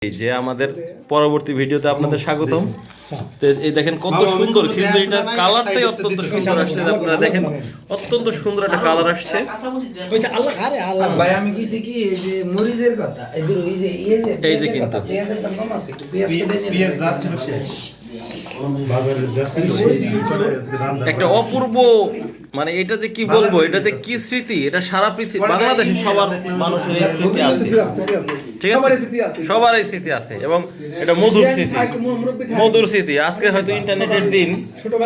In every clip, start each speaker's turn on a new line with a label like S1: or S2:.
S1: এই যে আমাদের পরবর্তী ভিডিওতে আপনাদের স্বাগতম। তো এই দেখেন কত সুন্দর খিচুড়িটার কালারটাই অত্যন্ত সুন্দর আসছে, আপনারা দেখেন অত্যন্ত সুন্দর একটা কালার আসছে।
S2: ভাই আমি কইছি কি এই যে মরিচের কথা এদের ওই যে
S1: এই যে কিন্তু
S2: পেঁয়াজের দাম কম আছে, একটু পেঁয়াজ কেটে নিয়ে
S1: একটা অপূর্ব, মানে এটা যে কি বলবো, এটা যে কি স্মৃতি, এটা সারা পৃথিবী বাংলাদেশে সবার মানুষের এই স্মৃতি আছে, ঠিক আছে, সবার এই স্মৃতি আছে এবং এটা মধুর স্মৃতি, মধুর স্মৃতি। আজকে হয়তো ইন্টারনেটের দিন,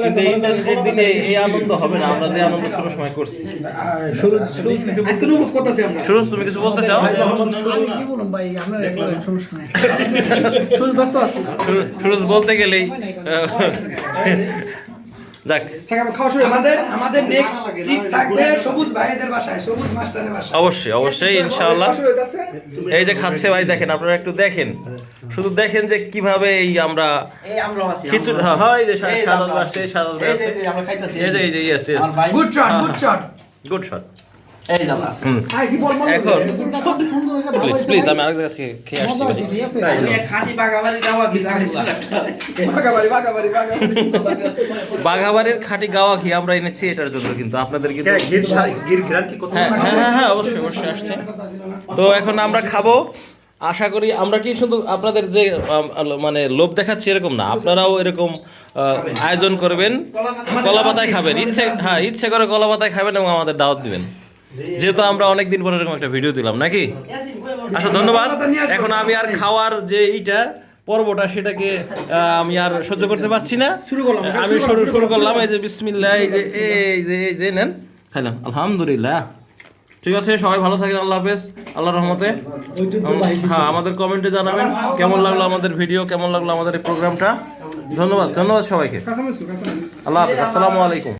S1: কিন্তু ইন্টারনেটের দিনে এই আনন্দ হবে না আমরা যে আনন্দ ছোট সময় করছি। সুরজ, তুমি কিছু বলতে চাও?
S2: কি বলুন ভাই, আপনার একবার সমস্যা নাই,
S1: সুরজ বলতে গেলেই যাক,
S2: আমাদের নেক্সট ট্রিপ থাকবে সবুজ ভাইদের বাসায়, সবুজ মাস্টারের বাসায়।
S1: অবশ্যই অবশ্যই ইনশাআল্লাহ। এই যে খাচ্ছে ভাই, দেখেন আপনারা একটু দেখেন, শুধু দেখেন যে কিভাবে এই আমরা খিচুড়ি, হ্যাঁ এই যে সাদা আসছে, সাদা আসছে, এই যে এই যে yes yes,
S2: good shot, good shot,
S1: good shot.
S2: এই দাদা
S1: এখন প্লিজ প্লিজ আমি আরেক জায়গা থেকে খেয়ে আসছি ভাই।
S2: খাঁটি বাগাবাড়ি গাওয়া কি
S1: বাঘাবাড়ির খাঁটি গাওয়া ঘি আমরা এনেছি এটার জন্য, কিন্তু আপনাদের কিন্তু হ্যাঁ হ্যাঁ হ্যাঁ অবশ্যই অবশ্যই আসছে। তো এখন আমরা খাবো, আশা করি আমরা কি শুধু আপনাদের যে মানে লোভ দেখাচ্ছি এরকম না, আপনারাও এরকম আয়োজন করবেন, কলা পাতায় খাবেন, ইচ্ছে করে কলা পাতায় খাবেন এবং আমাদের দাওয়াত দিবেন, যেহেতু আমরা অনেকদিন পরে এরকম একটা ভিডিও দিলাম নাকি। আচ্ছা ধন্যবাদ। এখন আমি আর খাওয়ার যে এইটা পর্বটা সেটাকে আমি আর সহ্য করতে পারছি না, আমি শুরু করলাম। এই যে বিসমিল্লাহ, এই যে নেন খাইলাম, আলহামদুলিল্লাহ। ঠিক আছে, সবাই ভালো থাকেন, আল্লাহ হাফেজ, আল্লাহর রহমতে। হ্যাঁ, আমাদের কমেন্টে জানাবেন কেমন লাগলো আমাদের ভিডিও, কেমন লাগলো আমাদের এই প্রোগ্রামটা। ধন্যবাদ ধন্যবাদ সবাইকে, আল্লাহ হাফেজ, আসসালামু আলাইকুম।